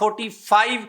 45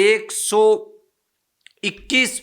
121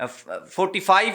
45,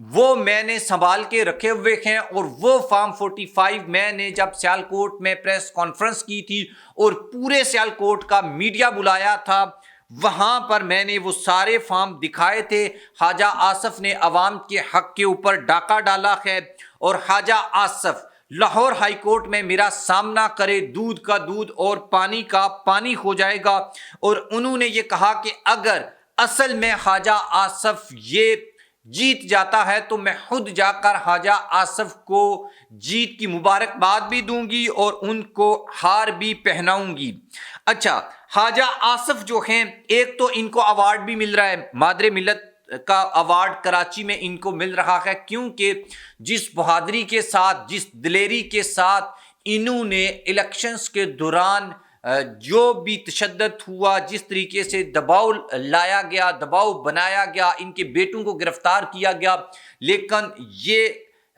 وہ میں نے سنبھال کے رکھے ہوئے ہیں، اور وہ فارم 45 میں نے جب سیالکوٹ میں پریس کانفرنس کی تھی اور پورے سیالکوٹ کا میڈیا بلایا تھا، وہاں پر میں نے وہ سارے فارم دکھائے تھے۔ خواجہ آصف نے عوام کے حق کے اوپر ڈاکہ ڈالا ہے، اور خواجہ آصف لاہور ہائی کورٹ میں میرا سامنا کرے، دودھ کا دودھ اور پانی کا پانی ہو جائے گا۔ اور انہوں نے یہ کہا کہ اگر اصل میں خواجہ آصف یہ جیت جاتا ہے تو میں خود جا کر خواجہ آصف کو جیت کی مبارکباد بھی دوں گی اور ان کو ہار بھی پہناؤں گی۔ اچھا، خواجہ آصف جو ہیں، ایک تو ان کو ایوارڈ بھی مل رہا ہے، مادر ملت کا ایوارڈ کراچی میں ان کو مل رہا ہے، کیونکہ جس بہادری کے ساتھ، جس دلیری کے ساتھ انہوں نے الیکشنز کے دوران جو بھی تشدد ہوا، جس طریقے سے دباؤ لایا گیا، دباؤ بنایا گیا، ان کے بیٹوں کو گرفتار کیا گیا، لیکن یہ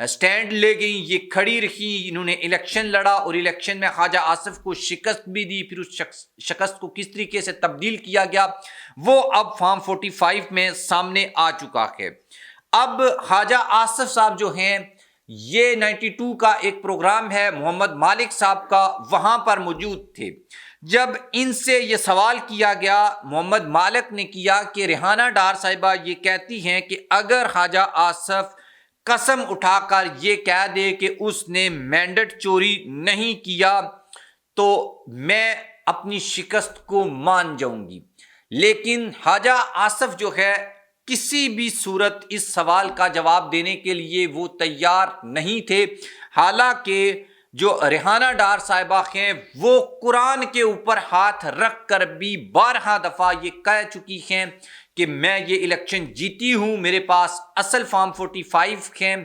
سٹینڈ لے گئیں، یہ کھڑی رہی، انہوں نے الیکشن لڑا اور الیکشن میں خواجہ آصف کو شکست بھی دی، پھر اس شکست کو کس طریقے سے تبدیل کیا گیا وہ اب فارم 45 میں سامنے آ چکا ہے۔ اب خواجہ آصف صاحب جو ہیں، یہ 92 کا ایک پروگرام ہے محمد مالک صاحب کا، وہاں پر موجود تھے۔ جب ان سے یہ سوال کیا گیا، محمد مالک نے کیا کہ ریحانہ ڈار صاحبہ یہ کہتی ہیں کہ اگر خواجہ آصف قسم اٹھا کر یہ کہہ دے کہ اس نے مینڈیٹ چوری نہیں کیا تو میں اپنی شکست کو مان جاؤں گی، لیکن خواجہ آصف جو ہے کسی بھی صورت اس سوال کا جواب دینے کے لیے وہ تیار نہیں تھے۔ حالانکہ جو ریحانہ ڈار صاحبہ ہیں وہ قرآن کے اوپر ہاتھ رکھ کر بھی بارہا دفعہ یہ کہہ چکی ہیں کہ میں یہ الیکشن جیتی ہوں، میرے پاس اصل فارم 45 ہیں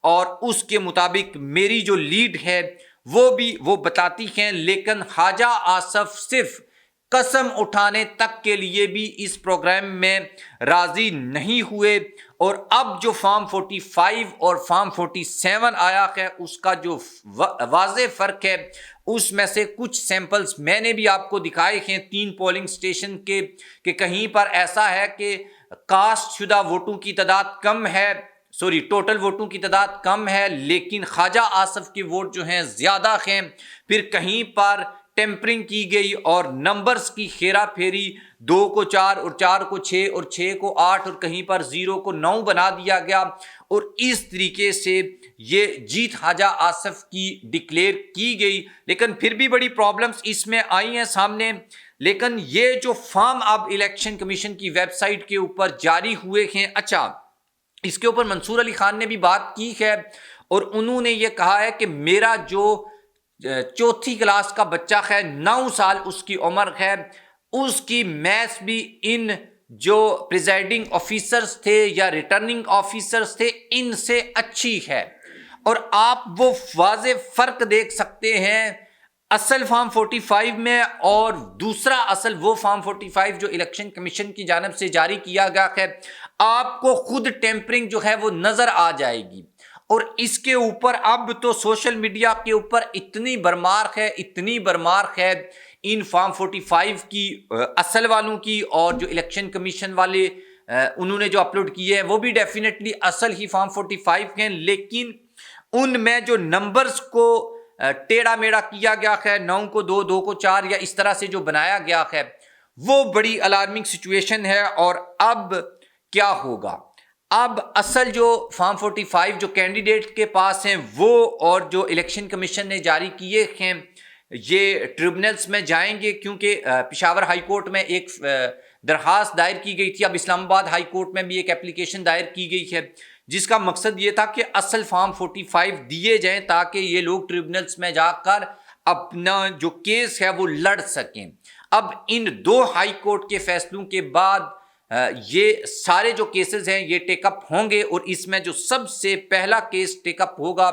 اور اس کے مطابق میری جو لیڈ ہے وہ بھی وہ بتاتی ہیں، لیکن خواجہ آصف صرف قسم اٹھانے تک کے لیے بھی اس پروگرام میں راضی نہیں ہوئے۔ اور اب جو فارم 45 اور فارم 47 آیا ہے، اس کا جو واضح فرق ہے، اس میں سے کچھ سیمپلز میں نے بھی آپ کو دکھائے ہیں 3 پولنگ سٹیشن کے، کہ کہیں پر ایسا ہے کہ کاسٹ شدہ ووٹوں کی تعداد کم ہے، ٹوٹل ووٹوں کی تعداد کم ہے، لیکن خواجہ آصف کے ووٹ جو ہیں زیادہ ہیں۔ پھر کہیں پر ٹیمپرنگ کی گئی اور نمبرز کی ہیرا پھیری، 2 کو 4 اور 4 کو 6 اور 6 کو 8 اور کہیں پر 0 کو 9 بنا دیا گیا، اور اس طریقے سے یہ جیت خواجہ آصف کی ڈکلیئر کی گئی۔ لیکن پھر بھی بڑی پرابلمز اس میں آئی ہیں سامنے۔ لیکن یہ جو فارم اب الیکشن کمیشن کی ویب سائٹ کے اوپر جاری ہوئے ہیں، اچھا اس کے اوپر منصور علی خان نے بھی بات کی ہے، اور انہوں نے یہ کہا ہے کہ میرا جو 4تھی کلاس کا بچہ ہے، 9 سال اس کی عمر ہے، اس کی میتھس بھی ان جو پریزائڈنگ آفیسرز تھے یا ریٹرننگ آفیسرز تھے ان سے اچھی ہے۔ اور آپ وہ واضح فرق دیکھ سکتے ہیں اصل فارم 45 میں اور دوسرا اصل وہ فارم 45 جو الیکشن کمیشن کی جانب سے جاری کیا گیا ہے، آپ کو خود ٹیمپرنگ جو ہے وہ نظر آ جائے گی۔ اور اس کے اوپر اب تو سوشل میڈیا کے اوپر اتنی برمار ہے ان فارم 45 کی، اصل والوں کی، اور جو الیکشن کمیشن والے انہوں نے جو اپلوڈ کیے ہیں وہ بھی ڈیفینیٹلی اصل ہی فارم 45 ہیں، لیکن ان میں جو نمبرز کو ٹیڑھا میڑھا کیا گیا ہے، 9 کو 2، 2 کو 4 یا اس طرح سے جو بنایا گیا ہے، وہ بڑی الارمنگ سچویشن ہے۔ اور اب کیا ہوگا؟ اب اصل جو فارم 45 جو کینڈیڈیٹ کے پاس ہیں وہ، اور جو الیکشن کمیشن نے جاری کیے ہیں، یہ ٹریبونلز میں جائیں گے، کیونکہ پشاور ہائی کورٹ میں ایک درخواست دائر کی گئی تھی، اب اسلام آباد ہائی کورٹ میں بھی ایک اپلیکیشن دائر کی گئی ہے، جس کا مقصد یہ تھا کہ اصل فارم 45 دیے جائیں تاکہ یہ لوگ ٹریبونلز میں جا کر اپنا جو کیس ہے وہ لڑ سکیں۔ اب ان 2 ہائی کورٹ کے فیصلوں کے بعد یہ سارے جو کیسز ہیں یہ ٹیک اپ ہوں گے، اور اس میں جو سب سے پہلا کیس ٹیک اپ ہوگا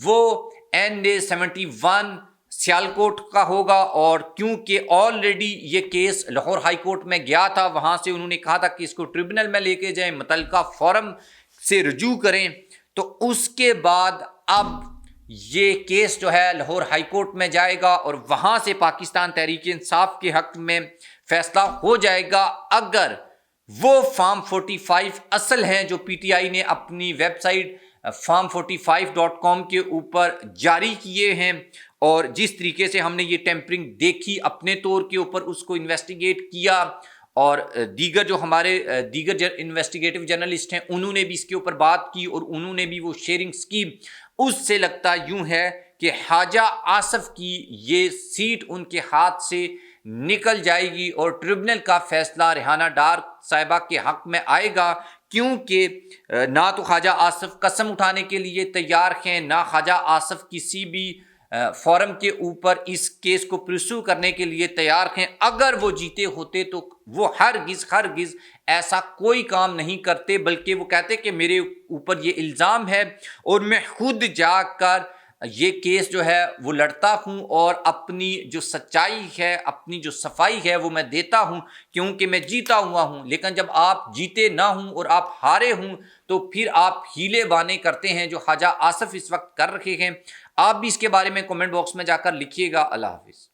وہ NA-71 سیالکوٹ کا ہوگا۔ اور کیونکہ آلریڈی یہ کیس لاہور ہائی کورٹ میں گیا تھا، وہاں سے انہوں نے کہا تھا کہ اس کو ٹریبونل میں لے کے جائیں، متعلقہ فورم سے رجوع کریں، تو اس کے بعد اب یہ کیس جو ہے لاہور ہائی کورٹ میں جائے گا، اور وہاں سے پاکستان تحریک انصاف کے حق میں فیصلہ ہو جائے گا۔ اگر وہ فارم 45 اصل ہیں جو پی ٹی آئی نے اپنی ویب سائٹ farm45.com کے اوپر جاری کیے ہیں، اور جس طریقے سے ہم نے یہ ٹیمپرنگ دیکھی اپنے طور کے اوپر اس کو انویسٹیگیٹ کیا، اور دیگر جو ہمارے دیگر انویسٹیگیٹو جرنلسٹ ہیں انہوں نے بھی اس کے اوپر بات کی اور انہوں نے بھی وہ شیئرنگز کی، اس سے لگتا یوں ہے کہ خواجہ آصف کی یہ سیٹ ان کے ہاتھ سے نکل جائے گی اور ٹریبونل کا فیصلہ ریحانہ ڈار صاحبہ کے حق میں آئے گا، کیونکہ نہ تو خواجہ آصف قسم اٹھانے کے لیے تیار ہیں، نہ خواجہ آصف کسی بھی فورم کے اوپر اس کیس کو پرسو کرنے کے لیے تیار ہیں۔ اگر وہ جیتے ہوتے تو وہ ہرگز ایسا کوئی کام نہیں کرتے، بلکہ وہ کہتے کہ میرے اوپر یہ الزام ہے اور میں خود جا کر یہ کیس جو ہے وہ لڑتا ہوں اور اپنی جو سچائی ہے، اپنی جو صفائی ہے وہ میں دیتا ہوں، کیونکہ میں جیتا ہوا ہوں۔ لیکن جب آپ جیتے نہ ہوں اور آپ ہارے ہوں تو پھر آپ ہیلے بانے کرتے ہیں جو خواجہ آصف اس وقت کر رہے ہیں۔ آپ بھی اس کے بارے میں کمنٹ باکس میں جا کر لکھیے گا۔ اللہ حافظ۔